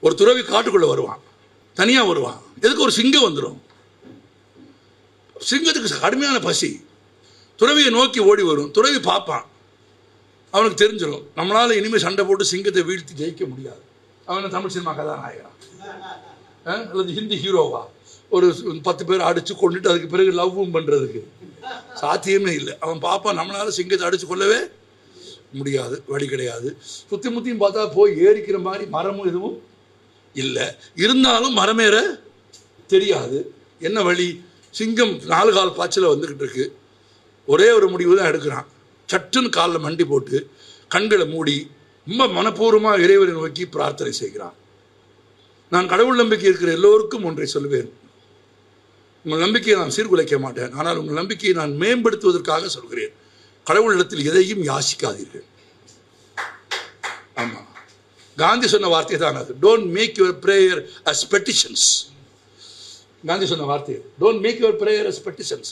ஒரு துறவி காட்டுக்குள்ளே வருவான், தனியாக வருவான். எதுக்கு? ஒரு சிங்கம் வந்துடும். சிங்கத்துக்கு கடுமையான பசி. துறவியை நோக்கி ஓடி வரும். துறவி பார்ப்பான், அவனுக்கு தெரிஞ்சிடும் நம்மளால் இனிமேல் சண்டை போட்டு சிங்கத்தை வீழ்த்தி ஜெயிக்க முடியாது. அவன் தமிழ் சினிமா கதாநாயகன் அல்லது ஹிந்தி ஹீரோவா ஒரு 10 பேர் அடித்து கொண்டுட்டு அதுக்கு பிறகு லவ்வும் பண்ணுறதுக்கு சாத்தியமே இல்லை. அவன் பார்ப்பான், நம்மளால சிங்கத்தை அடித்து கொள்ளவே முடியாது, வழி கிடையாது. சுற்றி முற்றியும் பார்த்தா போய் ஏறிக்கிற மாதிரி மரமும் எதுவும் இல்லை. இருந்தாலும் மரமேற தெரியாது. என்ன வழி? சிங்கம் 4 கால் பாய்ச்சல வந்துக்கிட்டு இருக்கு. ஒரே ஒரு முடிவு தான் எடுக்கிறான். சட்டுன்னு காலில் மண்டி போட்டு கண்களை மூடி ரொம்ப மனப்பூர்வமாக இறைவனை நோக்கி பிரார்த்தனை செய்கிறான். நான் கடவுள் நம்பிக்கை இருக்கிற எல்லோருக்கும் ஒன்றை சொல்வேன். உங்கள் நம்பிக்கையை நான் சீர்குலைக்க மாட்டேன், ஆனால் உங்கள் நம்பிக்கையை நான் மேம்படுத்துவதற்காக சொல்கிறேன். கடவுளிடத்தில் எதையும் யாசிக்காதீர்கள். ஆமாம், காந்தி சொன்ன வார்த்தை தான் அது. Don't make your prayer as petitions. Gandhi சொன்ன வார்த்தை, don't make your prayer as petitions.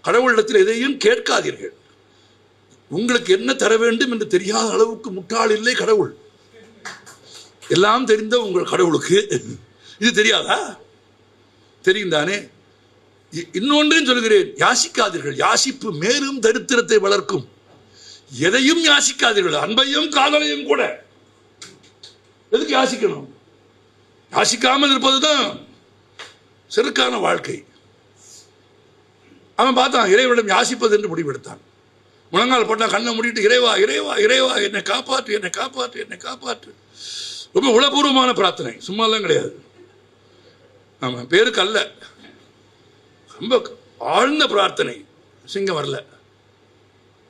கடவுளிடத்தில் எதையும் கேட்காதீர்கள். உங்களுக்கு என்ன தர வேண்டும் என்று தெரியாத அளவுக்கு முட்டாள் இல்லை கடவுள். எல்லாம் தெரிந்த உங்கள் கடவுளுக்கு இது தெரியாதா? தெரியும் தானே. இன்னொன்றையும் சொல்கிறேன், யாசிக்காதீர்கள். யாசிப்பு மேலும் தரித்திரத்தை வளர்க்கும். எதையும் யாசிக்காதீர்கள், அன்பையும் காதலையும் கூட. எதுக்கு யாசிக்கணும்? யாசிக்காமல் இருப்பதுதான் செருக்கான வாழ்க்கை. அவன் பார்த்தான், இறைவனிடம் யாசிப்பது என்று முடிவெடுத்தான். முழங்கால் போட்டால் கண்ணை மூடிட்டு, இறைவா இறைவா இறைவா என்னை காப்பாற்று, என்னை காப்பாற்று, என்னை காப்பாற்று. ரொம்ப உளப்பூர்வமான பிரார்த்தனை, சும்மாலாம் கிடையாது. ஆமாம், பேருக்கு அல்ல, ரொம்ப ஆழ்ந்த பிரார்த்தனை. சிங்கம் வரல.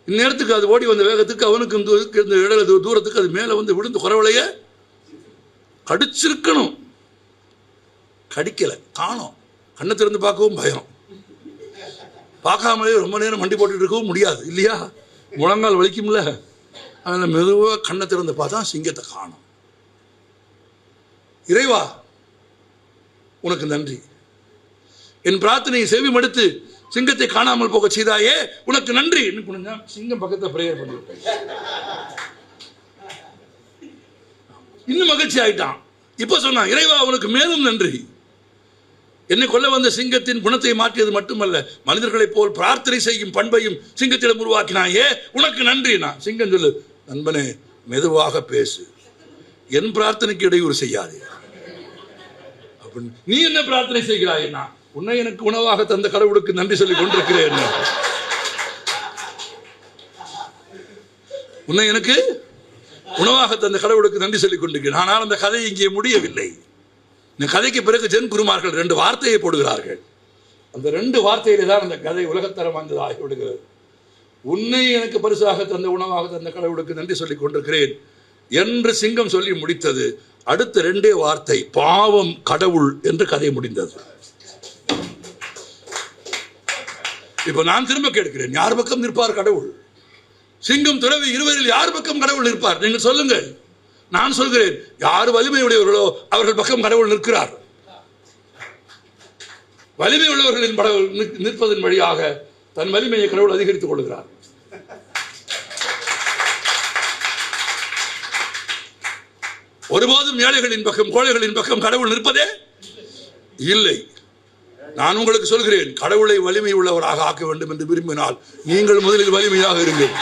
இந்நேரத்துக்கு அது ஓடி வந்த வேகத்துக்கு அவனுக்கு இந்த இட தூரத்துக்கு அது மேலே வந்து விழுந்து குறவளைய கடிச்சிருக்கணும். கடிக்கலை, காணோம். கண்ணை திறந்து பார்க்கவும் பயம். பார்க்காமலே ரொம்ப நேரம் மண்டி போட்டுட்டு இருக்கவும் முடியாது இல்லையா? முழங்கால் வலிக்கும்ல. அதில் மெதுவாக கண்ணை திறந்து பார்த்தா சிங்கத்தை காணோம். இறைவா உனக்கு நன்றி, என் பிரார்த்தனையை செவி மடுத்து சிங்கத்தை காணாமல் போக செய்தாயே, உனக்கு நன்றி. சிங்கம் பக்கத்தை பிரேயர் பண்ணிவிட்டேன். இன்னும் மகிழ்ச்சி ஆயிட்டான். இப்ப சொன்னான், இறைவா உனக்கு மேலும் நன்றி, என்னை கொல்ல வந்த சிங்கத்தின் குணத்தை மாற்றியது மட்டுமல்ல, மனிதர்களைப் போல் பிரார்த்தனை செய்யும் பண்பையும் சிங்கத்திடம் உருவாக்கினாயே, உனக்கு நன்றி. நான் சிங்கம் சொல்லு, நண்பனே மெதுவாக பேசு, என் பிரார்த்தனைக்கு இடையூறு செய்யாதே. அப்படின்னு நீ என்ன பிரார்த்தனை செய்கிறாய்? நான் உன்னை எனக்கு உணவாக தந்த கடவுளுக்கு நன்றி சொல்லி கொண்டிருக்கிறேன். உன்னை எனக்கு உணவாக தந்த கடவுளுக்கு நன்றி சொல்லிக் கொண்டிருக்கிறேன். ஆனால் அந்த கதை இங்கே முடியவில்லை. இந்த கதைக்கு பிறகு ஜென் குருமார்கள் 2 வார்த்தையை போடுகிறார்கள். அந்த 2 வார்த்தையிலே தான் அந்த கதை உலகத்தரம் வந்தது ஆகிவிடுகிறது. உன்னை எனக்கு பரிசாக தந்த உணவாக தந்த கடவுளுக்கு நன்றி சொல்லிக் கொண்டிருக்கிறேன் என்று சிங்கம் சொல்லி முடித்தது. அடுத்த 2 வார்த்தை பாவம் கடவுள் என்று கதை முடிந்தது. இப்ப நான் திரும்ப கேட்கிறேன், யார் பக்கம் நிற்பார் கடவுள்? சிங்கம் துறவி இருவரில் யார் பக்கம் கடவுள் நிற்பார்? நீங்கள் சொல்லுங்கள். நான் சொல்கிறேன், யார் வலிமை உடையவர்களோ அவர்கள் பக்கம் கடவுள் நிற்கிறார். வலிமை உள்ளவர்களின் நிற்பதன் வழியாக தன் வலிமையை கடவுள் அதிகரித்துக் கொள்கிறார். ஒருபோதும் ஏழைகளின் பக்கம் கோழைகளின் பக்கம் கடவுள் நிற்பதே இல்லை. நான் உங்களுக்கு சொல்கிறேன், கடவுளை வலிமை உள்ளவராக ஆக்க வேண்டும் என்று விரும்பினால் நீங்கள் முதலில் வலிமையாக இருங்கள்.